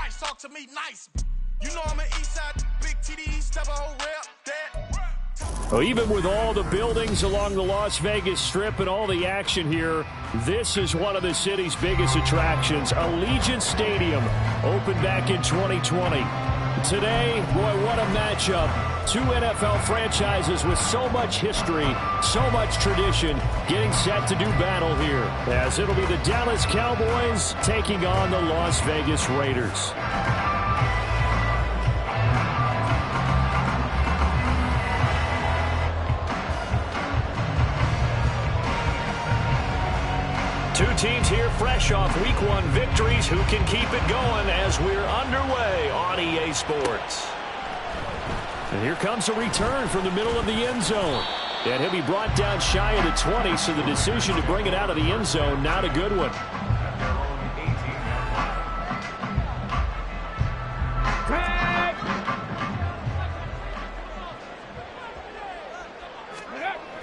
nice, talk to me nice. You know I'm an east side, big TD, step a whole rep, that. Well, even with all the buildings along the Las Vegas Strip and all the action here, this is one of the city's biggest attractions. Allegiant Stadium opened back in 2020. Today, boy, what a matchup. Two NFL franchises with so much history, so much tradition, getting set to do battle here, as it'll be the Dallas Cowboys taking on the Las Vegas Raiders. Two teams here fresh off Week 1 victories. Who can keep it going as we're underway on EA Sports? And here comes a return from the middle of the end zone. And he'll be brought down shy of the 20, so the decision to bring it out of the end zone, not a good one.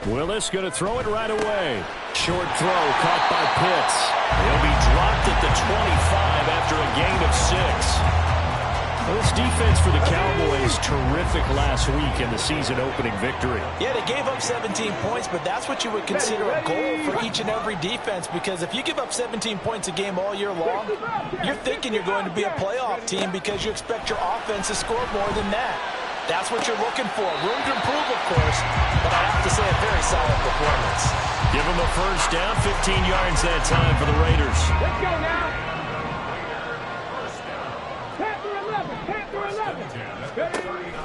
Willis going to throw it right away. Short throw caught by Pitts. He'll be dropped at the 25 after a gain of 6. Well, this defense for the Cowboys, terrific last week in the season-opening victory. Yeah, they gave up 17 points, but that's what you would consider a goal for each and every defense, because if you give up 17 points a game all year long, you're thinking you're going to be a playoff team because you expect your offense to score more than that. That's what you're looking for. Room to improve, of course, but I have to say a very solid performance. Give them a first down, 15 yards that time for the Raiders. Let's go now. Panther 11, Panther 11.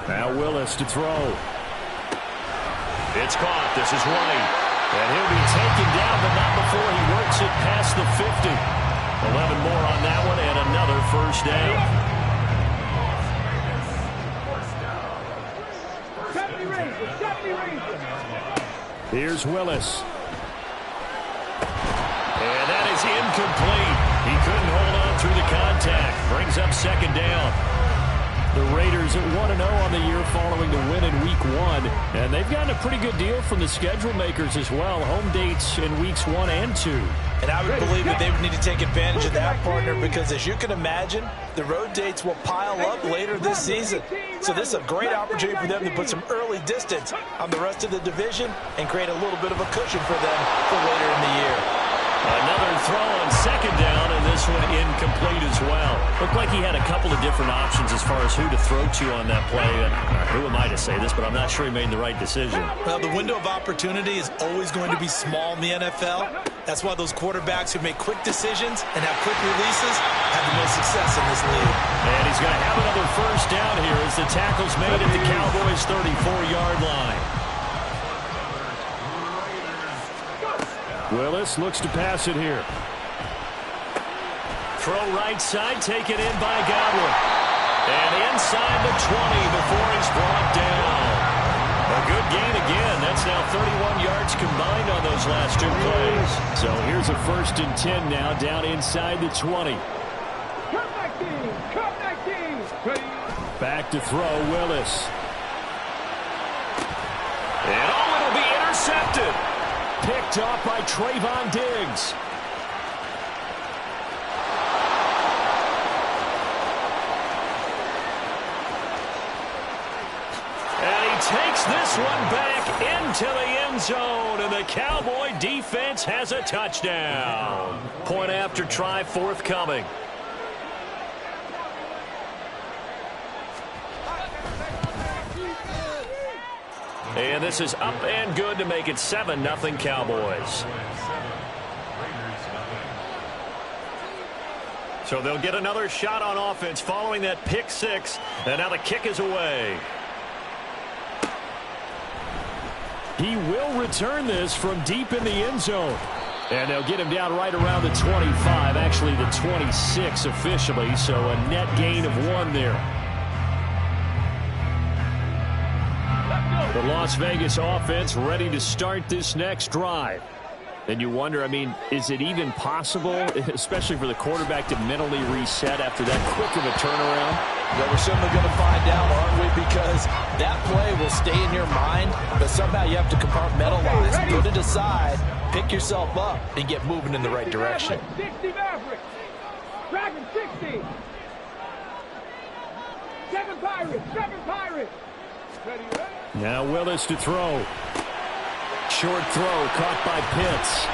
Now Willis to throw. It's caught. This is White. And he'll be taken down, but not before he works it past the 50. 11 more on that one, and another first down. Here's Willis. And that is incomplete. He couldn't hold on through the contact. Brings up second down. The Raiders at 1-0 on the year following the win in Week 1. And they've gotten a pretty good deal from the schedule makers as well. Home dates in Weeks 1 and 2. And I would believe that they would need to take advantage of that, partner, because as you can imagine, the road dates will pile up later this season. So this is a great opportunity for them to put some early distance on the rest of the division and create a little bit of a cushion for them for later in the year. Another throw on second down, and this one incomplete as well. Looked like he had a couple of different options as far as who to throw to on that play. And who am I to say this, but I'm not sure he made the right decision. Well, the window of opportunity is always going to be small in the NFL. That's why those quarterbacks who make quick decisions and have quick releases have the most success in this league. And he's going to have another first down here as the tackle's made at the Cowboys' 34-yard line. Willis looks to pass it here. Throw right side, taken in by Godwin. And inside the 20 before he's brought down. A good gain again. That's now 31 yards combined on those last two plays. So here's a 1st and 10 now, down inside the 20. Back to throw, Willis. And it'll be intercepted. Picked off by Trayvon Diggs. And he takes this one back into the end zone, and the Cowboy defense has a touchdown. Point after try forthcoming. And this is up and good to make it 7-0 Cowboys. So they'll get another shot on offense following that pick 6. And now the kick is away. He will return this from deep in the end zone. And they'll get him down right around the 25, actually the 26 officially. So a net gain of 1 there. The Las Vegas offense ready to start this next drive. And you wonder, I mean, is it even possible, especially for the quarterback, to mentally reset after that quick of a turnaround? Well, we're certainly going to find out, aren't we? Because that play will stay in your mind, but somehow you have to compartmentalize, put it aside, pick yourself up, and get moving in the right direction. 60 Mavericks. Dragon 60. Seven Pirates. Ready, ready. Now Willis to throw. Short throw caught by Pitts.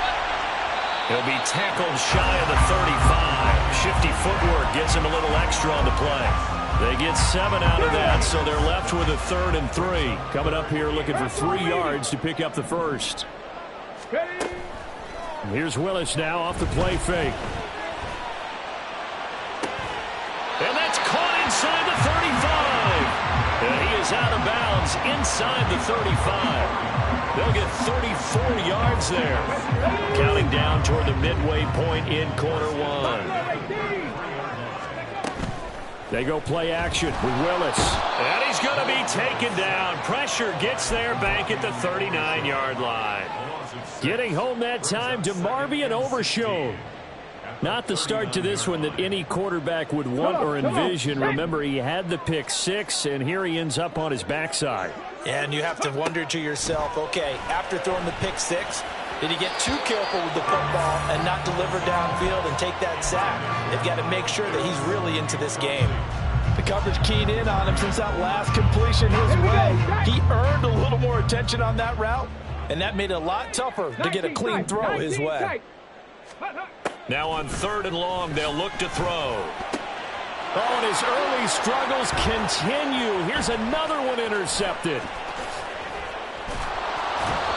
He'll be tackled shy of the 35. Shifty footwork gets him a little extra on the play. They get 7 out of that, so they're left with a 3rd and 3. Coming up here looking for 3 yards to pick up the first. And here's Willis now off the play fake. And that's caught inside the 35. And he is out of bounds inside the 35. They'll get 34 yards there. Counting down toward the midway point in quarter 1. They go play action with Willis. And he's going to be taken down. Pressure gets there back at the 39-yard line. Getting home that time to Marvian Overshown. Not the start to this one that any quarterback would want or envision. Remember, he had the pick 6, and here he ends up on his backside. And you have to wonder to yourself, okay, after throwing the pick 6, did he get too careful with the football and not deliver downfield and take that sack? They've got to make sure that he's really into this game. The coverage keyed in on him since that last completion his way. He earned a little more attention on that route, and that made it a lot tougher to get a clean throw his way. Now on 3rd and long, they'll look to throw. Oh, and his early struggles continue. Here's another one intercepted.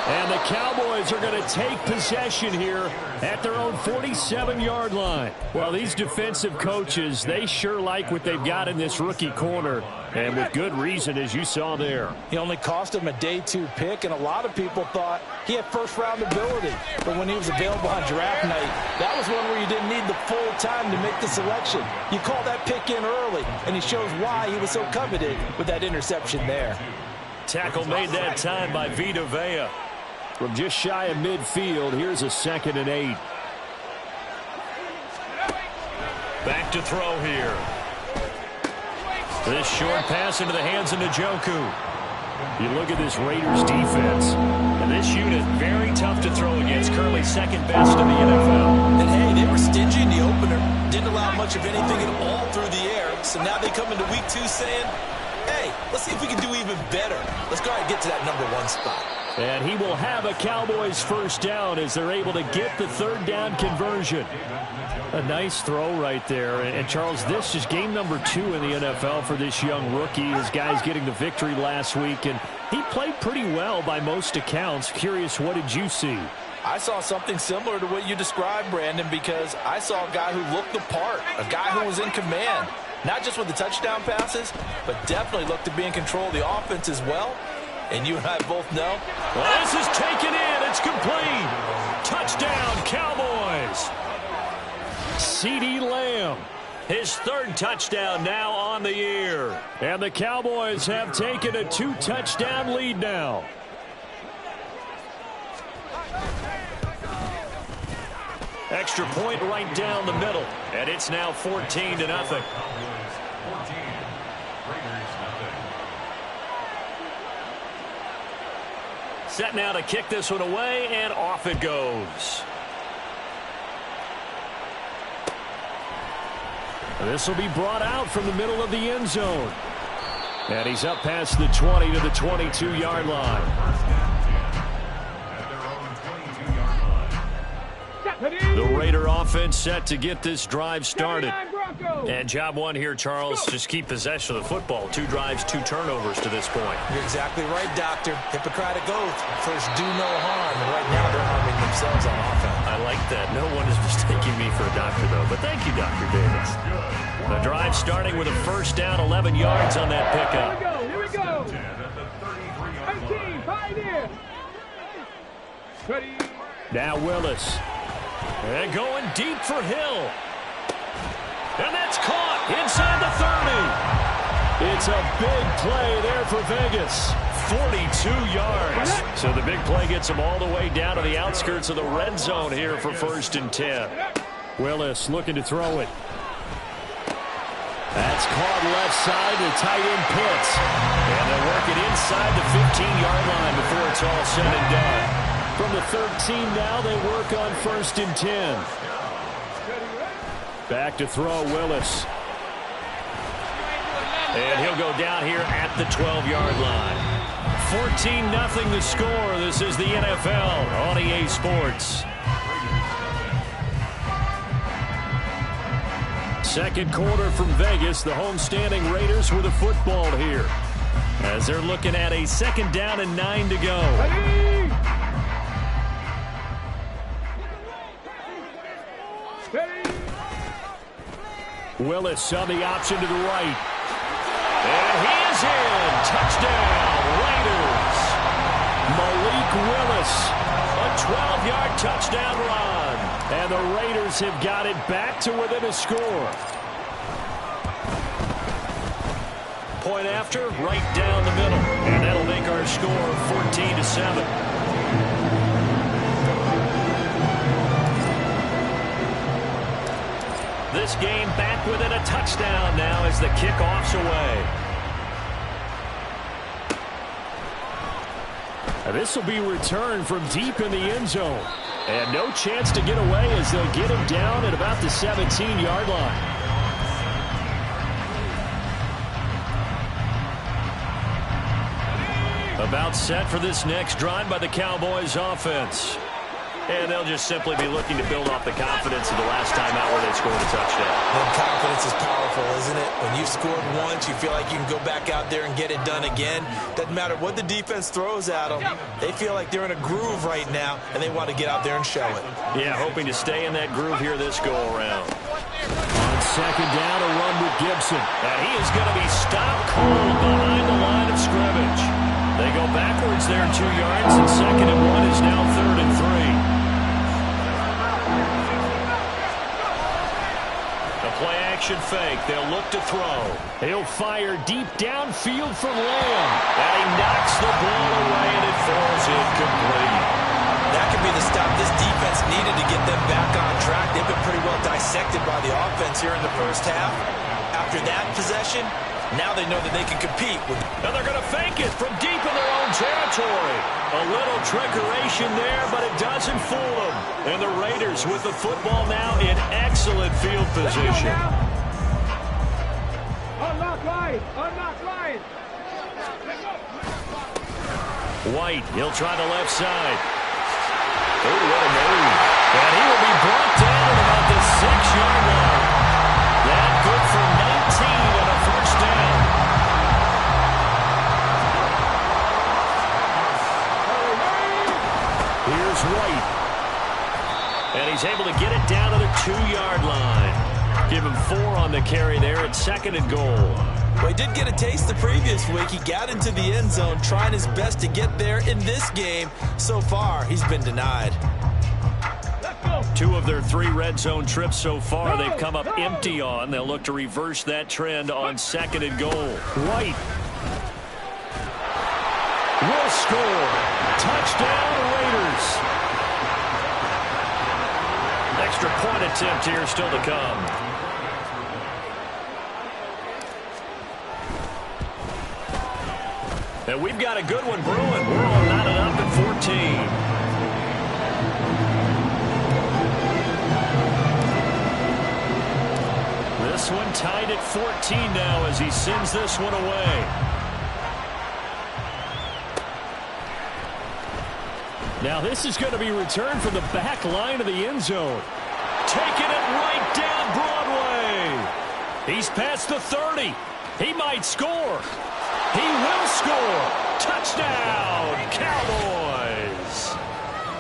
And the Cowboys are going to take possession here at their own 47-yard line. Well, these defensive coaches, they sure like what they've got in this rookie corner, and with good reason, as you saw there. He only cost him a day 2 pick, and a lot of people thought he had first-round ability. But when he was available on draft night, that was one where you didn't need the full time to make the selection. You call that pick in early, and he shows why he was so coveted with that interception there. Tackle made that time by Vita Vea. From just shy of midfield, here's a 2nd and 8. Back to throw here. This short pass into the hands of Njoku. You look at this Raiders defense, and this unit very tough to throw against, currently 2nd best in the NFL. And hey, they were stingy in the opener, didn't allow much of anything at all through the air, so now they come into week 2 saying, hey, let's see if we can do even better. Let's go ahead and get to that number 1 spot. And he will have a Cowboys first down as they're able to get the 3rd down conversion. A nice throw right there. And Charles, this is game number 2 in the NFL for this young rookie. His guys getting the victory last week, and he played pretty well by most accounts. Curious, what did you see? I saw something similar to what you described, Brandon, because I saw a guy who looked the part, a guy who was in command, not just with the touchdown passes, but definitely looked to be in control of the offense as well. And you and I both know. Well, this is taken in. It's complete. Touchdown, Cowboys. CeeDee Lamb, his 3rd touchdown now on the year. And the Cowboys have taken a 2-touchdown lead now. Extra point right down the middle. And it's now 14-0. Set now to kick this one away, and off it goes. This will be brought out from the middle of the end zone. And he's up past the 20 to the 22-yard line. The Raider offense set to get this drive started. And job 1 here, Charles, just keep possession of the football. 2 drives, 2 turnovers to this point. You're exactly right, Doctor. Hippocratic oath. First, do no harm. And right now, they're harming themselves on offense. I like that. No one is mistaking me for a doctor, though. But thank you, Dr. Davis. The drive starting with a first down, 11 yards on that pickup. Here we go. 13, 5 here. Ready. Now Willis. And going deep for Hill. And that's caught inside the 30. It's a big play there for Vegas. 42 yards. So the big play gets them all the way down to the outskirts of the red zone here for 1st and 10. Willis looking to throw it. That's caught left side to tight end Pitts. And they'll work it inside the 15-yard line before it's all said and done. From the 13 now, they work on 1st and 10. Back to throw, Willis. And he'll go down here at the 12-yard line. 14-0 the score. This is the NFL on EA Sports. Second quarter from Vegas. The homestanding Raiders with a football here, as they're looking at a 2nd down and 9 to go. Willis on the option to the right. And he is in. Touchdown, Raiders. Malik Willis, a 12-yard touchdown run. And the Raiders have got it back to within a score. Point after, right down the middle. And that'll make our score 14-7. This game back within a touchdown now as the kickoff's away. This will be returned from deep in the end zone. And no chance to get away as they'll get him down at about the 17-yard line. About set for this next drive by the Cowboys offense. And they'll just simply be looking to build off the confidence of the last time out where they scored a touchdown. And confidence is powerful, isn't it? When you've scored once, you feel like you can go back out there and get it done again. Doesn't matter what the defense throws at them. They feel like they're in a groove right now, and they want to get out there and show it. Yeah, hoping to stay in that groove here this go-around. On 2nd down, a run with Gibson. And he is going to be stopped cold behind the line of scrimmage. They go backwards there 2 yards, and 2nd and 1 is now 3rd and 3. Play-action fake. They'll look to throw. He'll fire deep downfield from Lamb. And he knocks the ball away, and it falls incomplete. That could be the stop this defense needed to get them back on track. They've been pretty well dissected by the offense here in the first half. After that possession, now they know that they can compete. And they're going to fake it from deep in their own territory. A little trickeration there, but it doesn't fool them. And the Raiders with the football now in excellent field position. Unlock line. Unlock line. White, he'll try the left side. Oh, what a move. And he will be brought down at about the 6-yard line. That good for 19 and a first down. Here's White. And he's able to get it down to the 2-yard line. Give him 4 on the carry there at 2nd and goal. Well, he did get a taste the previous week. He got into the end zone, trying his best to get there in this game. So far, he's been denied. 2 of their 3 red zone trips so far they've come up empty on. They'll look to reverse that trend on 2nd and goal. White will score. Touchdown, Raiders. Extra point attempt here still to come. And we've got a good one brewing. We're all knotted up at 14. This one tied at 14 now as he sends this one away. Now this is going to be returned from the back line of the end zone. Taking it right down Broadway. He's past the 30. He might score. He will score. Touchdown, Cowboys.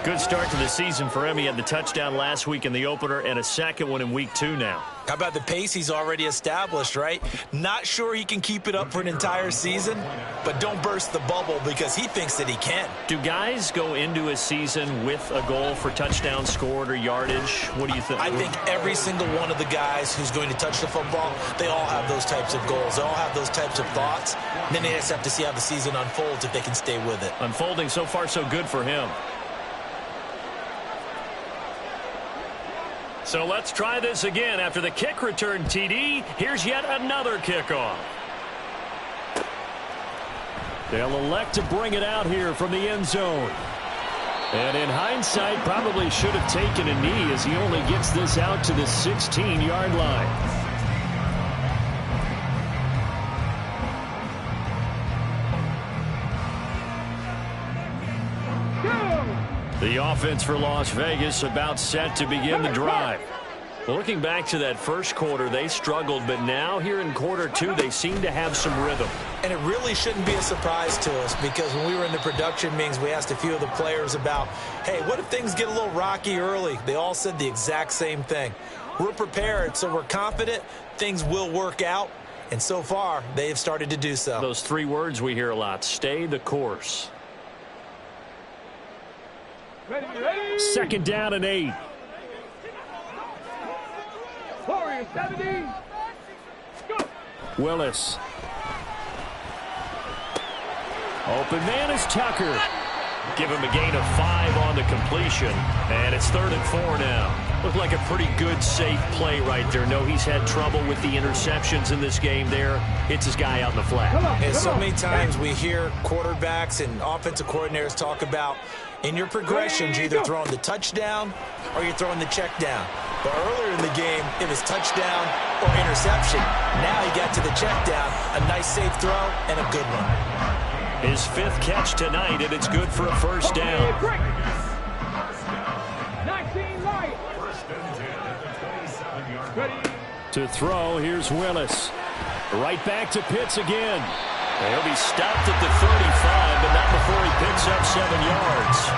Good start to the season for him. He had the touchdown last week in the opener and a second one in week 2 now. How about the pace he's already established, right? Not sure he can keep it up for an entire season, but don't burst the bubble because he thinks that he can. Do guys go into a season with a goal for touchdowns scored or yardage? What do you think? I think every single one of the guys who's going to touch the football, they all have those types of goals. They all have those types of thoughts. And then they just have to see how the season unfolds if they can stay with it. Unfolding so far so good for him. So let's try this again. After the kick return TD, here's yet another kickoff. They'll elect to bring it out here from the end zone. And in hindsight, probably should have taken a knee as he only gets this out to the 16-yard line. The offense for Las Vegas about set to begin the drive. Looking back to that first quarter, they struggled, but now here in quarter two, they seem to have some rhythm. And it really shouldn't be a surprise to us, because when we were in the production meetings, we asked a few of the players about, hey, what if things get a little rocky early? They all said the exact same thing. We're prepared, so we're confident things will work out, and so far, they have started to do so. Those three words we hear a lot: stay the course. Ready. Second down and 8. Warriors 70. Go. Willis. Open man is Tucker. Give him a gain of 5 on the completion. And it's 3rd and 4 now. Looked like a pretty good, safe play right there. No, he's had trouble with the interceptions in this game there. Hits his guy out in the flat. And so many times we hear quarterbacks and offensive coordinators talk about, in your progressions, you're either throwing the touchdown or you're throwing the check down. But earlier in the game, it was touchdown or interception. Now he got to the check down, a nice safe throw, and a good one. His 5th catch tonight, and it's good for a first down. 19 right. To throw, here's Willis. Right back to Pitts again. He'll be stopped at the 35, but not before he picks up 7 yards.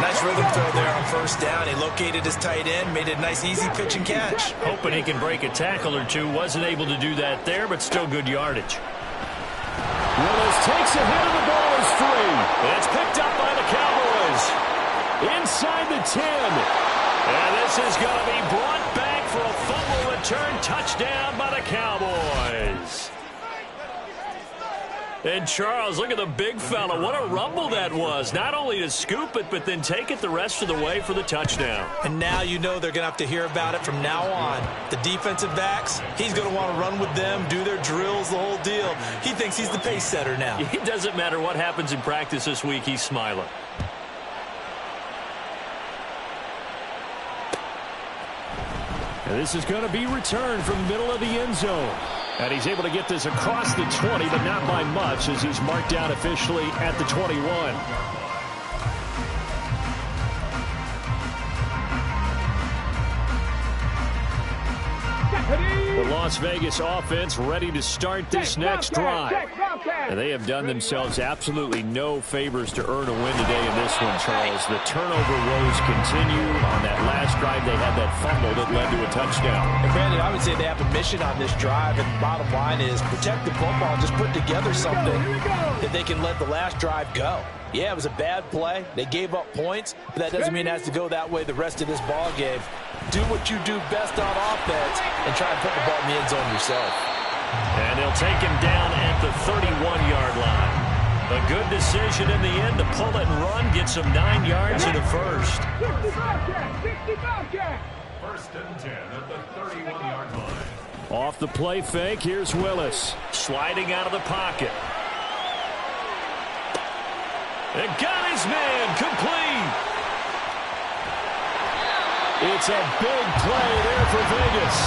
Nice rhythm throw there on first down. He located his tight end, made a nice easy pitch and catch. Hoping he can break a tackle or two. Wasn't able to do that there, but still good yardage. Willis takes a hit and the ball is free. It's picked up by the Cowboys. Inside the 10. And this is going to be brought back for a fumble return touchdown by the Cowboys. And Charles, look at the big fella. What a rumble that was. Not only to scoop it, but then take it the rest of the way for the touchdown. And now you know they're going to have to hear about it from now on. The defensive backs, he's going to want to run with them, do their drills, the whole deal. He thinks he's the pace setter now. It doesn't matter what happens in practice this week. He's smiling. And this is going to be returned from the middle of the end zone. And he's able to get this across the 20, but not by much, as he's marked down officially at the 21. The Las Vegas offense ready to start this next drive. And they have done themselves absolutely no favors to earn a win today in this one, Charles. The turnover woes continue. On that last drive, they had that fumble that led to a touchdown. And Brandon, I would say they have a mission on this drive, and the bottom line is protect the football. Just put together something that they can let the last drive go. Yeah, it was a bad play. They gave up points, but that doesn't mean it has to go that way the rest of this ball game. Do what you do best on offense and try and put the ball in the end zone yourself. And they'll take him down at the 31-yard line. A good decision in the end to pull it and run, gets him 9 yards and a first. 65 catch. First and 10 at the 31-yard line. Off the play fake, here's Willis. Sliding out of the pocket. And got his man complete. It's a big play there for Vegas.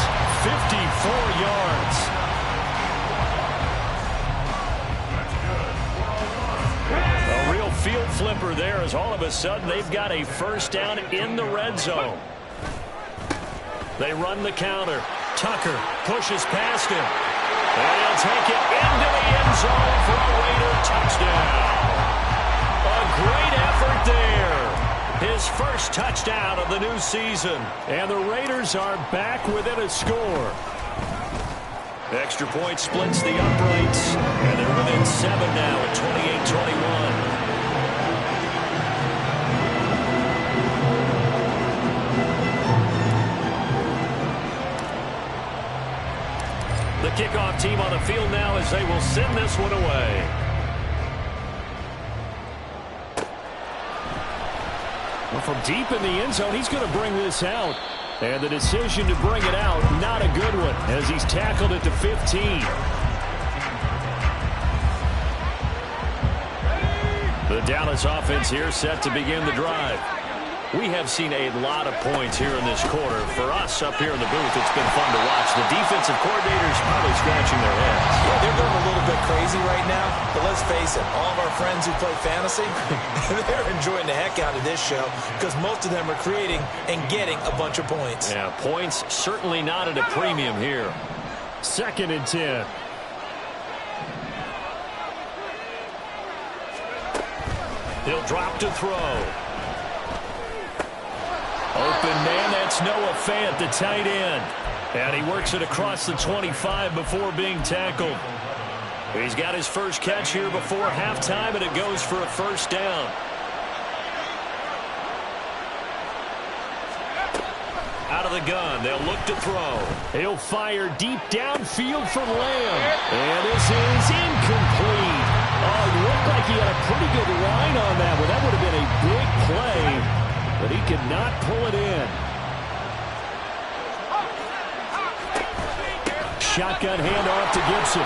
54 yards. A real field flipper there, as all of a sudden they've got a first down in the red zone. They run the counter. Tucker pushes past him. And he'll take it into the end zone for a Raider touchdown. A great effort there. His first touchdown of the new season. And the Raiders are back within a score. Extra point splits the uprights. And they're within 7 now at 28-21. The kickoff team on the field now as they will send this one away. Well, from deep in the end zone, he's going to bring this out. And the decision to bring it out, not a good one, as he's tackled at the 15. The Dallas offense here set to begin the drive. We have seen a lot of points here in this quarter. For us up here in the booth, it's been fun to watch. The defensive coordinators probably scratching their heads. Yeah, they're going a little bit crazy right now. But let's face it, all of our friends who play fantasy, they're enjoying the heck out of this show because most of them are creating and getting a bunch of points. Yeah, points certainly not at a premium here. 2nd and 10. He'll drop to throw. Open man, that's Noah Fant, the tight end. And he works it across the 25 before being tackled. He's got his first catch here before halftime, and it goes for a first down. Out of the gun, they'll look to throw. He'll fire deep downfield for Lamb. And this is incomplete. Oh, it looked like he had a pretty good line on that one. That would have been a big play. But he could not pull it in. Shotgun handoff to Gibson.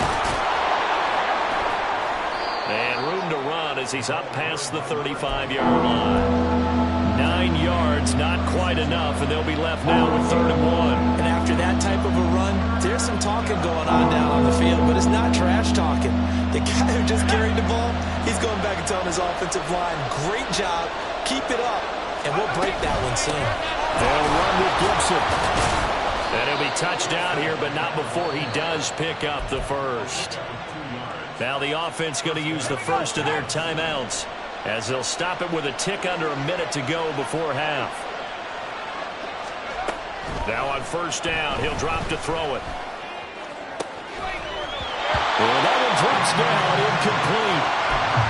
And room to run as he's up past the 35-yard line. 9 yards, not quite enough, and they'll be left now with 3rd and 1. And after that type of a run, there's some talking going on down on the field, but it's not trash talking. The guy who just carried the ball, he's going back and telling his offensive line, great job, keep it up. And we'll break that one soon. They'll run with Gibson. And he'll be touched down here, but not before he does pick up the first. Now the offense going to use the first of their timeouts as they'll stop it with a tick under a minute to go before half. Now on first down, he'll drop to throw it. And that one drops down, incomplete.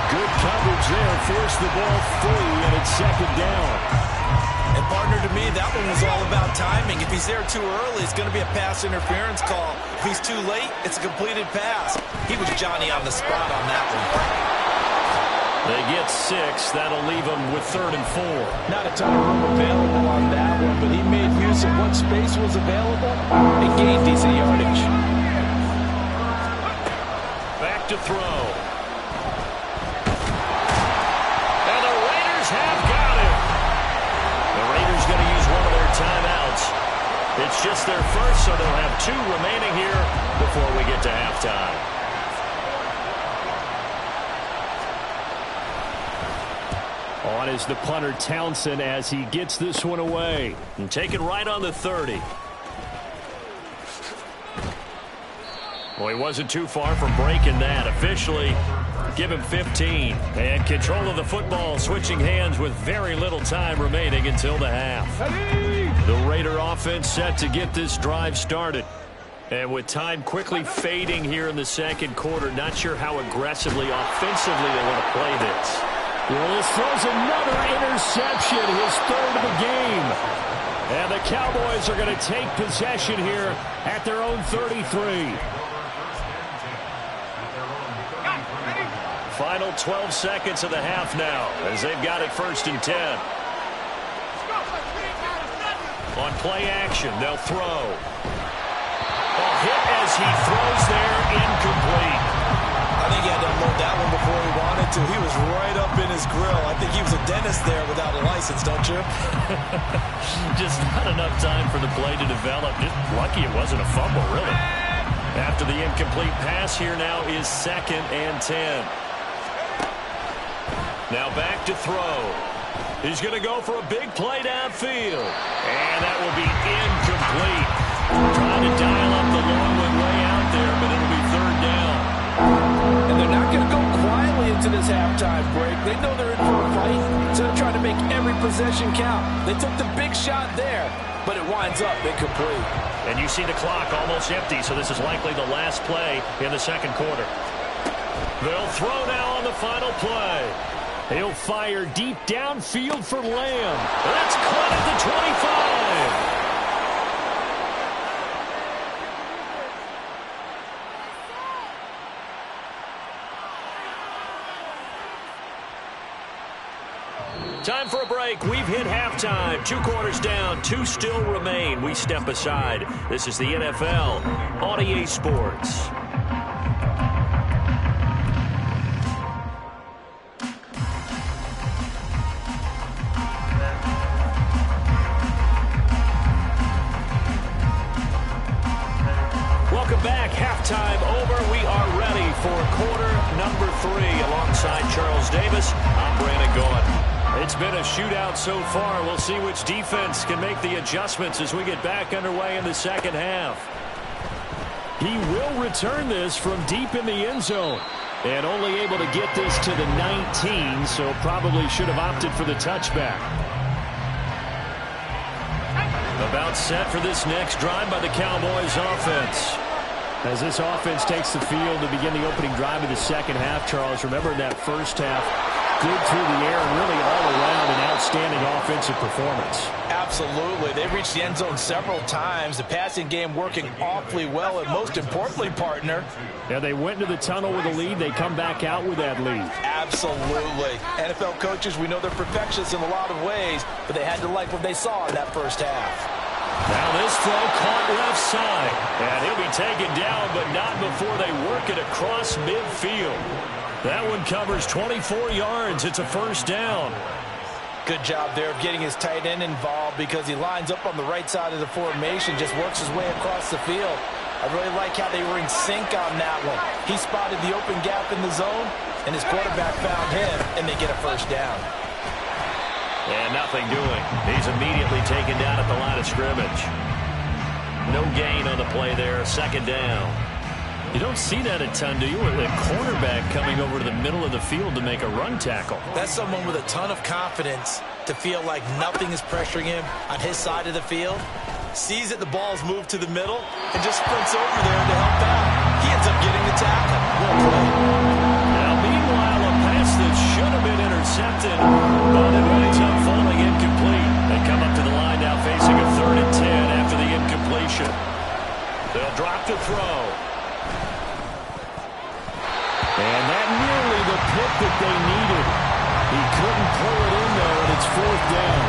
Good coverage there, forced the ball free, and it's 2nd down. And partner, to me, that one was all about timing. If he's there too early, it's going to be a pass interference call. If he's too late, it's a completed pass. He was Johnny on the spot on that one. They get 6. That'll leave them with 3rd and 4. Not a ton of room available on that one, but he made use of what space was available and gained decent yardage. Back to throw. Timeouts. It's just their first, so they'll have 2 remaining here before we get to halftime. On is the punter Townsend as he gets this one away. And take it right on the 30. Well, he wasn't too far from breaking that. Officially, give him 15. And control of the football, switching hands with very little time remaining until the half. The Raider offense set to get this drive started. And with time quickly fading here in the 2nd quarter, not sure how aggressively, offensively they want to play this. Well, this throws another interception, his 3rd of the game. And the Cowboys are going to take possession here at their own 33. Final 12 seconds of the half now as they've got it 1st and 10. On play action, they'll throw. A hit as he throws there, incomplete. I think he had to unload that one before he wanted to. He was right up in his grill. I think he was a dentist there without a license, don't you? Just not enough time for the play to develop. Just lucky it wasn't a fumble, really. After the incomplete pass, here now is 2nd and 10. Now back to throw. He's going to go for a big play downfield. And that will be incomplete. Trying to dial up the long one way out there, but it'll be 3rd down. And they're not going to go quietly into this halftime break. They know they're in for a fight, so they're trying to make every possession count. They took the big shot there, but it winds up incomplete. And you see the clock almost empty, so this is likely the last play in the 2nd quarter. They'll throw now on the final play. He'll fire deep downfield for Lamb. That's caught at the 25. Time for a break. We've hit halftime. 2 quarters down. 2 still remain. We step aside. This is the NFL on EA Sports. halftime over. We are ready for quarter number 3. Alongside Charles Davis, I'm Brandon Gaudin. It's been a shootout so far. We'll see which defense can make the adjustments as we get back underway in the second half. He will return this from deep in the end zone. And only able to get this to the 19, so probably should have opted for the touchback. About set for this next drive by the Cowboys offense. As this offense takes the field to begin the opening drive of the second half, Charles, remember in that first half, good through the air and really all around an outstanding offensive performance. Absolutely. They reached the end zone several times. The passing game working awfully well, and most importantly, partner. Yeah, they went into the tunnel with a lead. They come back out with that lead. Absolutely. NFL coaches, we know they're perfectionists in a lot of ways, but they had to like what they saw in that first half. Now this throw caught left side. And he'll be taken down, but not before they work it across midfield. That one covers 24 yards. It's a first down. Good job there of getting his tight end involved because he lines up on the right side of the formation, just works his way across the field. I really like how they were in sync on that one. He spotted the open gap in the zone, and his quarterback found him, and they get a first down. And nothing doing. He's immediately taken down at the line of scrimmage. No gain on the play there. Second down. You don't see that a ton, do you? A cornerback coming over to the middle of the field to make a run tackle. That's someone with a ton of confidence to feel like nothing is pressuring him on his side of the field. Sees that the ball's moved to the middle and just sprints over there to help out. He ends up getting the tackle. Well played. Now, meanwhile, a pass that should have been intercepted, but it winds up falling incomplete. They come up to the line now facing a 3rd and 10 after the incompletion. They'll drop to throw. And that nearly the pick that they needed. He couldn't pull it in, though, and it's 4th down.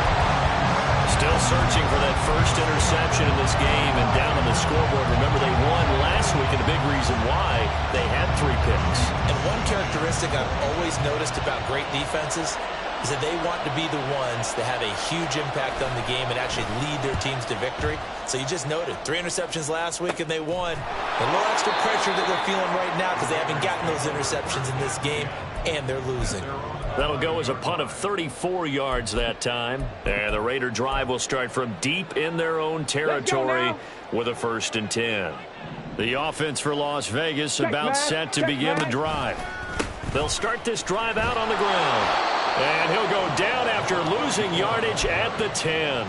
Still searching for that first interception in this game and down on the scoreboard. Remember, they won last week, and a big reason why they had 3 picks. And one characteristic I've always noticed about great defenses is that they want to be the ones that have a huge impact on the game and actually lead their teams to victory. So you just noted 3 interceptions last week and they won. A little extra pressure that they're feeling right now because they haven't gotten those interceptions in this game and they're losing. That'll go as a punt of 34 yards that time. And the Raider drive will start from deep in their own territory with a 1st and 10. The offense for Las Vegas about set to begin the drive. They'll start this drive out on the ground. And he'll go down after losing yardage at the 10.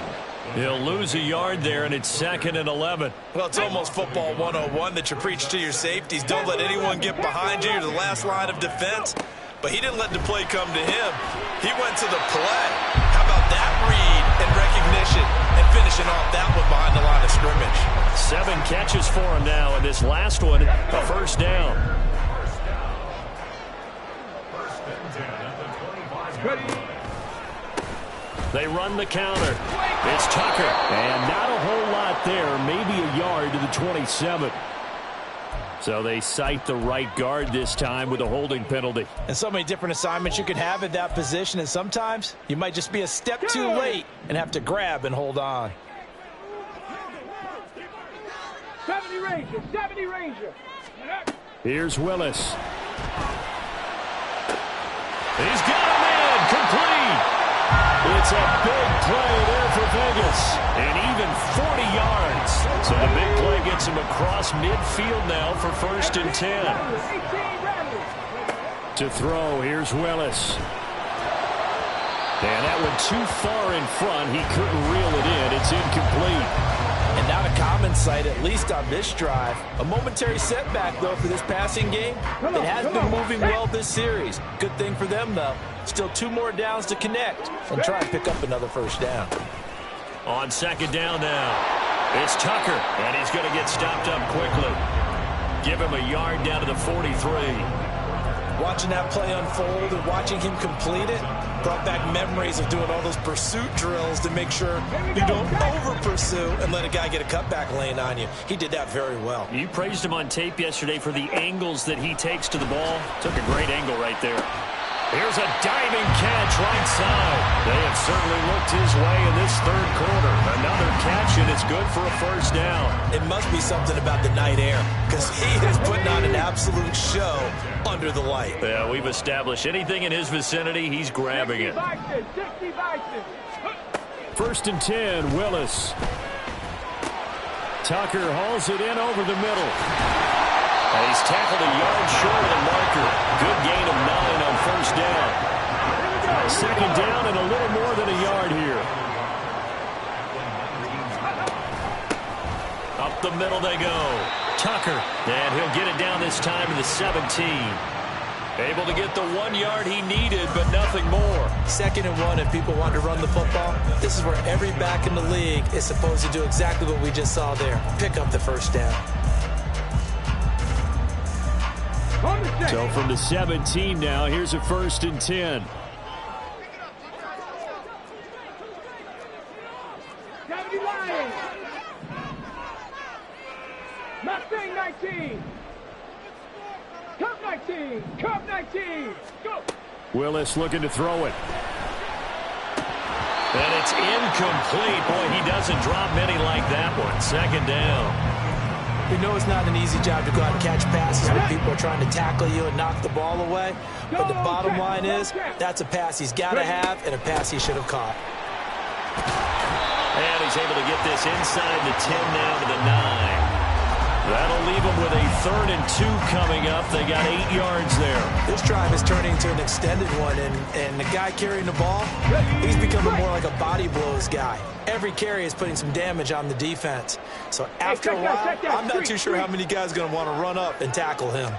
He'll lose a yard there, and it's 2nd and 11. Well, it's almost football 101 that you preach to your safeties. Don't let anyone get behind you. You're the last line of defense. But he didn't let the play come to him. He went to the play. How about that read and recognition and finishing off that one behind the line of scrimmage? 7 catches for him now, and this last one, a first down. They run the counter. It's Tucker. And not a whole lot there. Maybe a yard to the 27. So they cite the right guard this time with a holding penalty. And so many different assignments you could have at that position. And sometimes you might just be a step too late and have to grab and hold on. 70 Ranger, 70 Ranger. Here's Willis. He's got him in. Complete. It's a big play there for Vegas. And even 40 yards. So the big play gets him across midfield now for 1st and 10. To throw, here's Willis. And that went too far in front. He couldn't reel it in. It's incomplete. And not a common sight, at least on this drive. A momentary setback, though, for this passing game. It has been moving well this series. Good thing for them, though. Still 2 more downs to connect and try and pick up another first down. On 2nd down now, it's Tucker, and he's going to get stopped up quickly. Give him a yard down to the 43. Watching that play unfold and watching him complete it brought back memories of doing all those pursuit drills to make sure you don't over-pursue and let a guy get a cutback lane on you. He did that very well. You praised him on tape yesterday for the angles that he takes to the ball. Took a great angle right there. Here's a diving catch right side. They have certainly looked his way in this third quarter. Another catch, and it's good for a first down. It must be something about the night air, because he is putting on an absolute show under the light. Yeah, we've established anything in his vicinity, he's grabbing it. 60 Bison. First and 10, Willis. Tucker hauls it in over the middle. And he's tackled a yard short of the marker. Good gain of 9 on first down. Second down and a little more than a yard here. Up the middle they go. Tucker, and he'll get it down this time to the 17. Able to get the 1 yard he needed, but nothing more. Second and 1, if people want to run the football, this is where every back in the league is supposed to do exactly what we just saw there. Pick up the first down. So from the 17 now, here's a first and 10. Mustang 19. Cup 19. Cup 19. Go. Willis looking to throw it. And it's incomplete. Boy, he doesn't drop many like that one. Second down. We know it's not an easy job to go out and catch passes when people are trying to tackle you and knock the ball away. But the bottom line is, that's a pass he's got to have and a pass he should have caught. And he's able to get this inside the 10 now to the 9. That'll leave them with a 3rd and 2 coming up. They got 8 yards there. This drive is turning into an extended one, and the guy carrying the ball, he's becoming more like a body blows guy. Every carry is putting some damage on the defense. So after a while, I'm not too sure how many guys are going to want to run up and tackle him.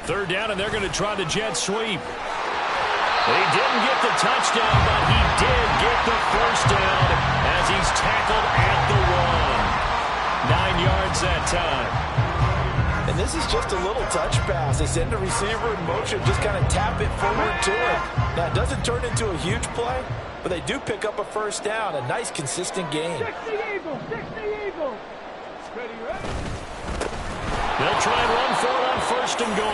3rd down, and they're going to try the jet sweep. He didn't get the touchdown, but he did get the first down as he's tackled at the 1. 9 yards that time. And this is just a little touch pass. They send the receiver in motion, just kind of tap it forward to him. Now, it doesn't turn into a huge play, but they do pick up a first down. A nice, consistent gain. 60 Eagles. 60 Eagles. Ready, ready. They'll try and run for it on 1st and goal.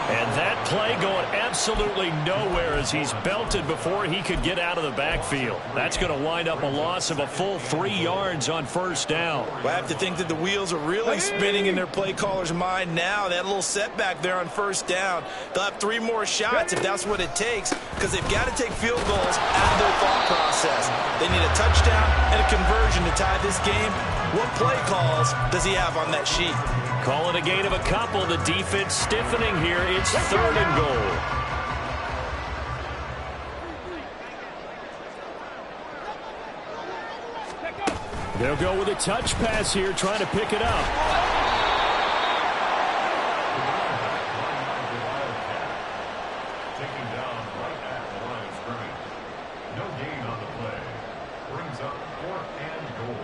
And that play going absolutely nowhere as he's belted before he could get out of the backfield. That's going to wind up a loss of a full 3 yards on 1st down. Well, I have to think that the wheels are really spinning in their play caller's mind now. That little setback there on 1st down. They'll have 3 more shots if that's what it takes, because they've got to take field goals out of their thought process. They need a touchdown and a conversion to tie this game. What play calls does he have on that sheet? Call it a gain of a couple. The defense stiffening here. It's 3rd and goal. They'll go with a touch pass here, trying to pick it up. Taking down right at the line of scrimmage. No gain on the play. Brings up 4th and goal.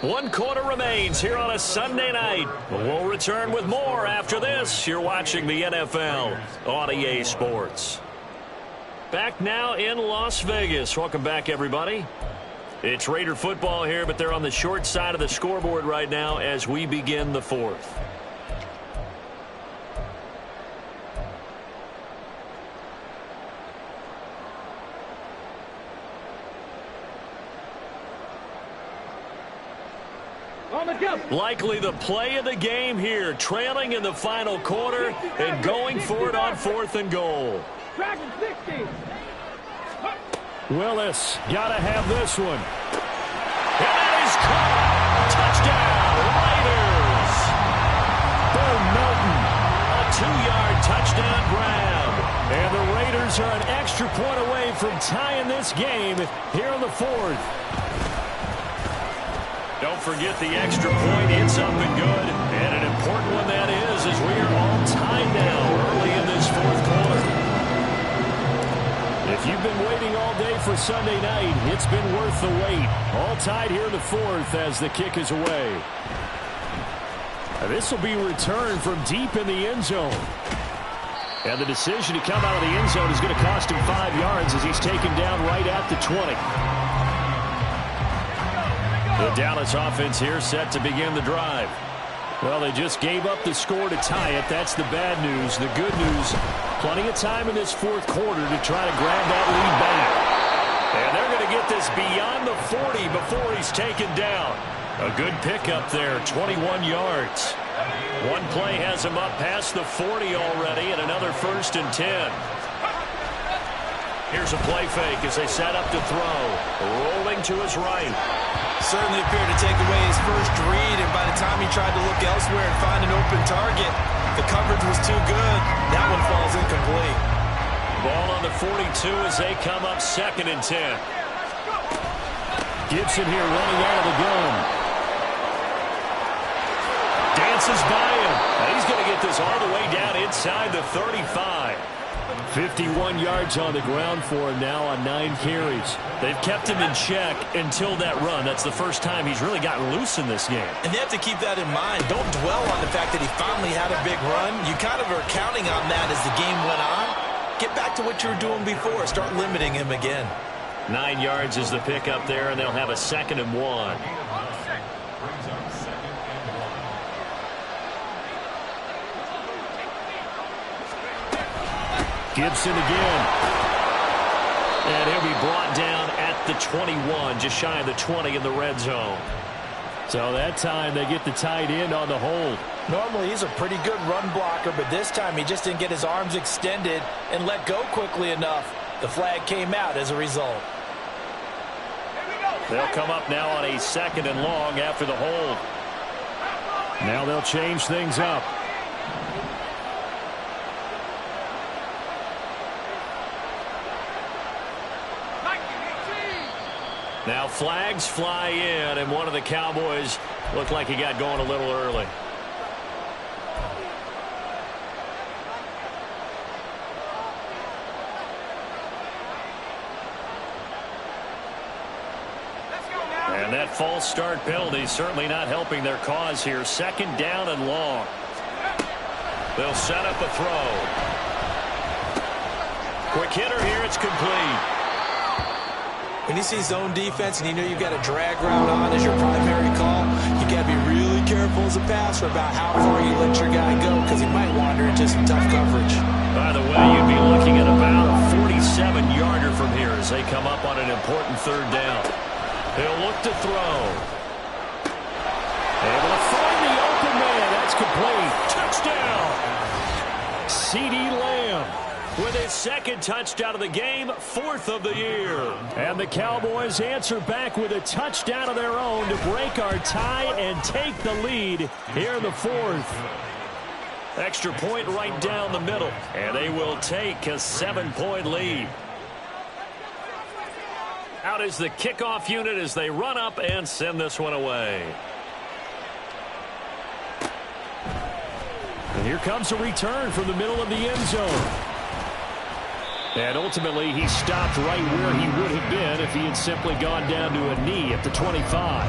1 quarter remains here on a Sunday night. We'll return with more after this. You're watching the NFL on EA Sports. Back now in Las Vegas. Welcome back, everybody. It's Raider football here, but they're on the short side of the scoreboard right now as we begin the 4th. Likely the play of the game here, trailing in the final quarter and going for it on 4th and goal. Dragon 60. Willis got to have this one. And that is caught. Touchdown, Raiders. Bo Melton, a 2-yard touchdown grab. And the Raiders are an extra point away from tying this game here in the 4th. Don't forget the extra point. It's up and good. And an important one that is, as we are all tied now early in this 4th quarter. If you've been waiting all day for Sunday night, it's been worth the wait. All tied here in the 4th as the kick is away. This will be returned from deep in the end zone. And the decision to come out of the end zone is going to cost him 5 yards as he's taken down right at the 20. The Dallas offense here set to begin the drive. Well, they just gave up the score to tie it. That's the bad news. The good news, plenty of time in this fourth quarter to try to grab that lead back. And they're going to get this beyond the 40 before he's taken down. A good pickup there, 21 yards. One play has him up past the 40 already, and another 1st and 10. Here's a play fake as they set up to throw. Rolling to his right. Certainly appeared to take away his first read, and by the time he tried to look elsewhere and find an open target, the coverage was too good. That one falls incomplete. Ball on the 42 as they come up 2nd and 10. Gibson here running out of the gun. Dances by him. And he's going to get this all the way down inside the 35. 51 yards on the ground for him now on 9 carries. They've kept him in check until that run. That's the first time he's really gotten loose in this game. And they have to keep that in mind. Don't dwell on the fact that he finally had a big run. You kind of are counting on that as the game went on. Get back to what you were doing before. Start limiting him again. 9 yards is the pickup there, and they'll have a 2nd and 1. Gibson again. And he'll be brought down at the 21, just shy of the 20 in the red zone. So that time they get the tight end on the hold. Normally he's a pretty good run blocker, but this time he just didn't get his arms extended and let go quickly enough. The flag came out as a result. They'll come up now on a 2nd and long after the hold. Now they'll change things up. Now flags fly in, and one of the Cowboys looked like he got going a little early. And that false start penalty certainly not helping their cause here. 2nd down and long. They'll set up a throw. Quick hitter here, it's complete. When you see zone defense and you know you've got a drag route on as your primary call, you got to be really careful as a passer about how far you let your guy go because he might wander into some tough coverage. By the way, you'd be looking at about a 47-yarder from here as they come up on an important 3rd down. He'll look to throw. Able to find the open man. That's complete. Touchdown. CeeDee Lamb with his 2nd touchdown of the game, 4th of the year. And the Cowboys answer back with a touchdown of their own to break our tie and take the lead here in the 4th. Extra point right down the middle, and they will take a 7-point lead. Out is the kickoff unit as they run up and send this one away. And here comes a return from the middle of the end zone. And ultimately, he stopped right where he would have been if he had simply gone down to a knee at the 25.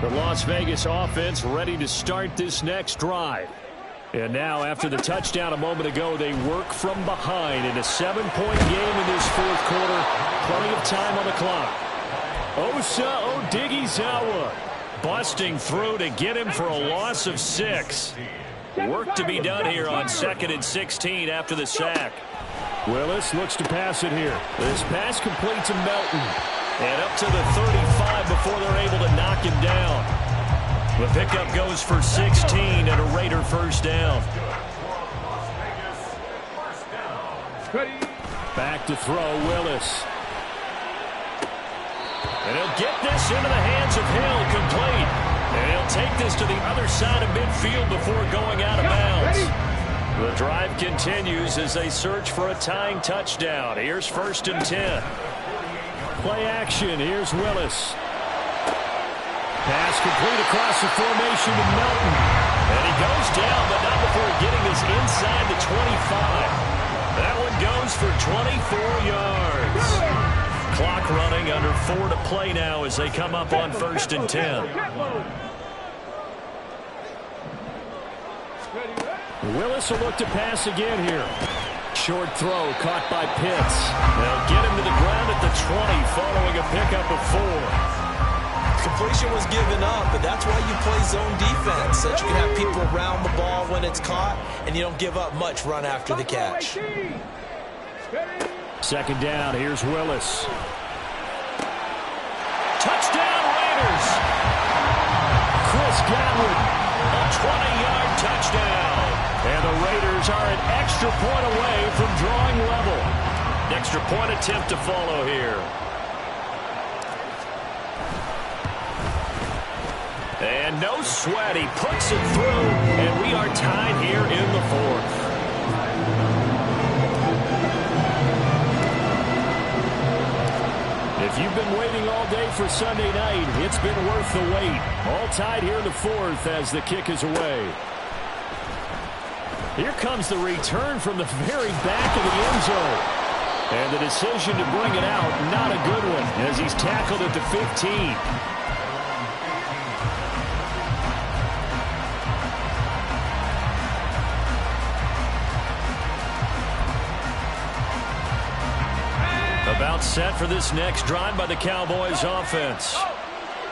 The Las Vegas offense ready to start this next drive. And now, after the touchdown a moment ago, they work from behind in a 7-point game in this 4th quarter. Plenty of time on the clock. Osa Odighizuwa busting through to get him for a loss of 6. Work to be done here on 2nd and 16 after the sack. Willis looks to pass it here. This pass complete to Melton. And up to the 35 before they're able to knock him down. The pickup goes for 16 and a Raider 1st down. Back to throw, Willis. And he'll get this into the hands of Hill, complete. And he'll take this to the other side of midfield before going out of bounds. The drive continues as they search for a tying touchdown. Here's 1st and 10. Play action. Here's Willis. Pass complete across the formation to Melton. And he goes down, but not before getting this inside the 25. That one goes for 24 yards. Clock running, under 4 to play now as they come up on 1st and 10. Willis will look to pass again here. Short throw caught by Pitts. They'll get him to the ground at the 20 following a pickup of 4. Completion was given up, but that's why you play zone defense, so that you can have people around the ball when it's caught, and you don't give up much run after the catch. Second down, here's Willis. Touchdown Raiders! Chris Godwin, a 20-yard touchdown. And the Raiders are an extra point away from drawing level. Extra point attempt to follow here. And no sweat, he puts it through, and we are tied here in the 4th. If you've been waiting all day for Sunday night, it's been worth the wait. All tied here in the 4th as the kick is away. Here comes the return from the very back of the end zone. And the decision to bring it out, not a good one, as he's tackled at the 15. About set for this next drive by the Cowboys offense.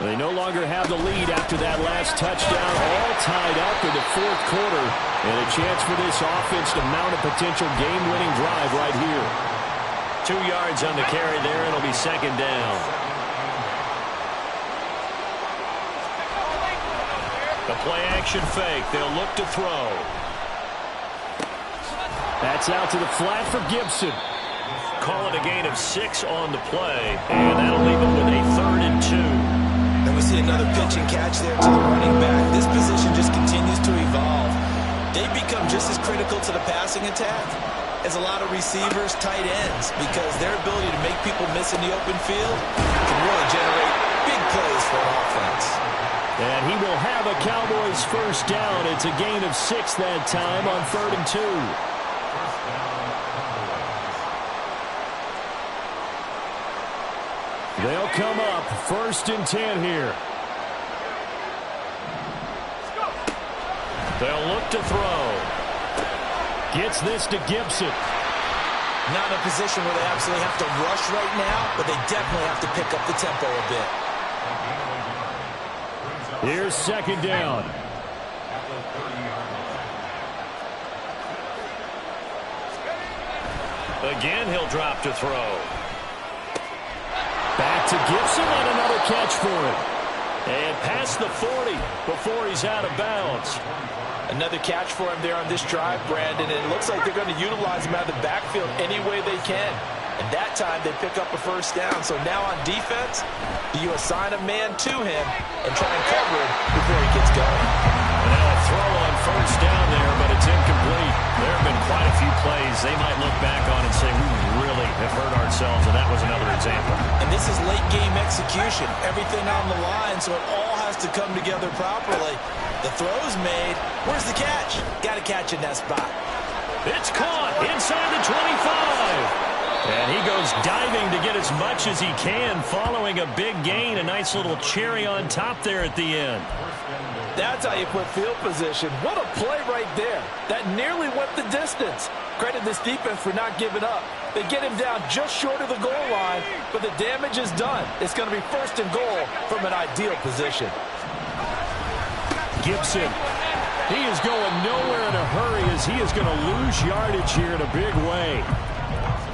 They no longer have the lead after that last touchdown, all tied up in the 4th quarter. And a chance for this offense to mount a potential game-winning drive right here. 2 yards on the carry there, and it'll be second down. The play-action fake. They'll look to throw. That's out to the flat for Gibson. Call it a gain of 6 on the play, and that'll leave it with a 3rd and 2. And we see another pitch and catch there to the running back. This position just continues to evolve. They become just as critical to the passing attack as a lot of receivers, tight ends, because their ability to make people miss in the open field can really generate big plays for an offense. And he will have a Cowboys first down. It's a gain of 6 that time on 3rd and 2. They'll come up 1st and 10 here. They'll look to throw. Gets this to Gibson. Not in a position where they absolutely have to rush right now, but they definitely have to pick up the tempo a bit. Here's second down. Again, he'll drop to throw. Back to Gibson on another catch for him. And past the 40 before he's out of bounds. Another catch for him there on this drive, Brandon. And it looks like they're going to utilize him out of the backfield any way they can. And that time they pick up a first down. So now on defense, do you assign a man to him and try and cover him before he gets going? And now a throw on first down there, but it's incomplete. There have been quite a few plays they might look back on and say, we really have hurt ourselves, and that was another example. And this is late game execution. Everything on the line, so it all has to come together properly. The throw's made. Where's the catch? Got to catch in that spot. It's caught inside the 25. And he goes diving to get as much as he can following a big gain. A nice little cherry on top there at the end. That's how you put field position. What a play right there. That nearly went the distance. Credit this defense for not giving up. They get him down just short of the goal line, but the damage is done. It's going to be 1st and goal from an ideal position. Gibson. He is going nowhere in a hurry as he is going to lose yardage here in a big way.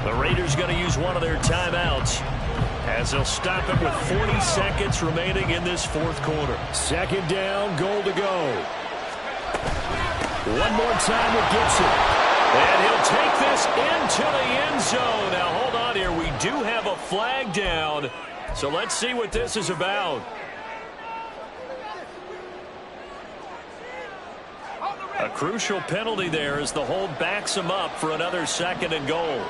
The Raiders going to use one of their timeouts as they'll stop it with 40 seconds remaining in this 4th quarter. Second down, goal to go. One more time with Gibson. And he'll take this into the end zone. Now, hold on here. We do have a flag down. So let's see what this is about. A crucial penalty there as the hold backs him up for another 2nd and goal.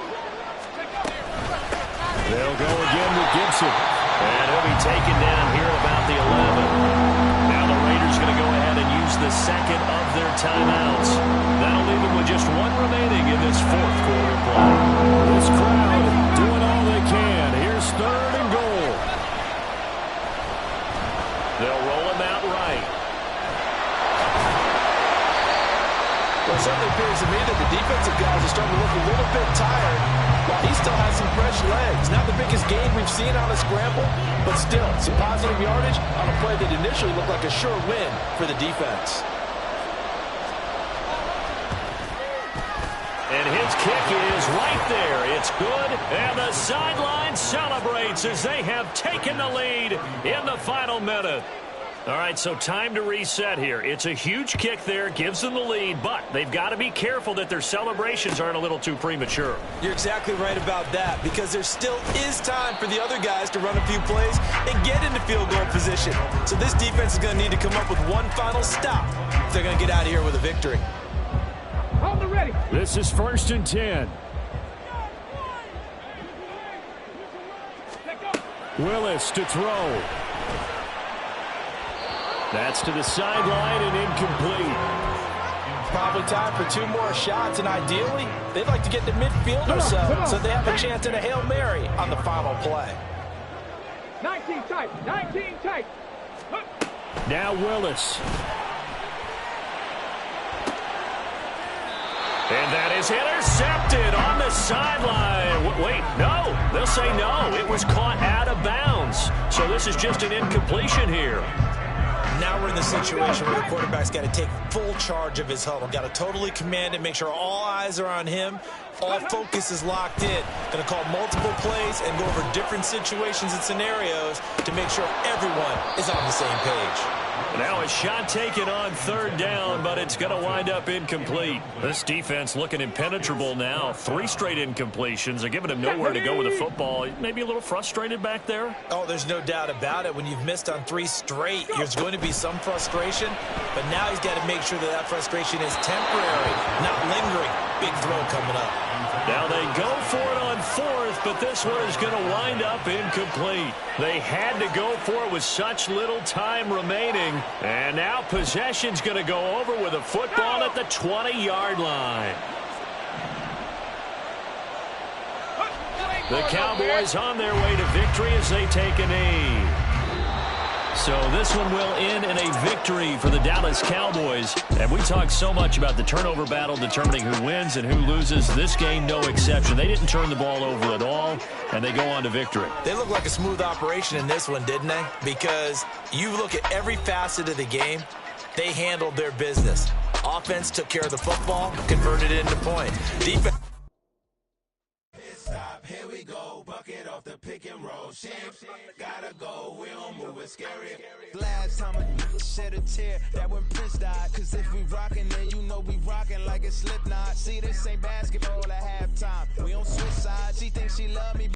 They'll go again with Gibson. And he'll be taken down here at about the 11. Now the Raiders going to go ahead and use the 2nd of their timeouts. That'll leave them with just 1 remaining in this 4th quarter play. This crowd doing all they can. Here's 3rd and goal. They'll roll him out right. Well, it certainly appears to me that the defensive guys are starting to look a little still has some fresh legs. Not the biggest gain we've seen on a scramble, but still some positive yardage on a play that initially looked like a sure win for the defense. And his kick is right there. It's good, and the sideline celebrates as they have taken the lead in the final minute. All right, so time to reset here. It's a huge kick there, gives them the lead, but they've got to be careful that their celebrations aren't a little too premature. You're exactly right about that, because there still is time for the other guys to run a few plays and get into field goal position. So this defense is going to need to come up with one final stop if they're going to get out of here with a victory. Hold it ready. This is 1st and 10. Willis to throw. That's to the sideline and incomplete. Probably time for 2 more shots, and ideally, they'd like to get to midfield or so they have a chance at a Hail Mary on the final play. 19 tight, 19 tight. Now Willis. And that is intercepted on the sideline. Wait, no. They'll say no. It was caught out of bounds. So this is just an incompletion here. Now we're in the situation where the quarterback's got to take full charge of his huddle. Got to totally command it, make sure all eyes are on him. All focus is locked in. Going to call multiple plays and go over different situations and scenarios to make sure everyone is on the same page. Now a shot taken on 3rd down, but it's going to wind up incomplete. This defense looking impenetrable now. 3 straight incompletions. They're giving him nowhere to go with the football. Maybe a little frustrated back there? Oh, there's no doubt about it. When you've missed on 3 straight, there's going to be some frustration. But now he's got to make sure that that frustration is temporary, not lingering. Big throw coming up. Now they go for it on 4th, but this one is going to wind up incomplete. They had to go for it with such little time remaining. And now possession's going to go over with a football at the 20-yard line. The Cowboys on their way to victory as they take a knee. So this one will end in a victory for the Dallas Cowboys. And we talked so much about the turnover battle determining who wins and who loses. This game, no exception. They didn't turn the ball over at all, and they go on to victory. They look like a smooth operation in this one, didn't they? Because you look at every facet of the game, they handled their business. Offense took care of the football, converted it into points. Defense. Here we go, bucket off the pick and roll. Champs, gotta go, we don't move it scary. Last time I shed a tear, that when Prince died. Cause if we rockin', then you know we rockin' like a Slipknot. See, this ain't basketball at halftime. We on switch sides, she thinks she love me.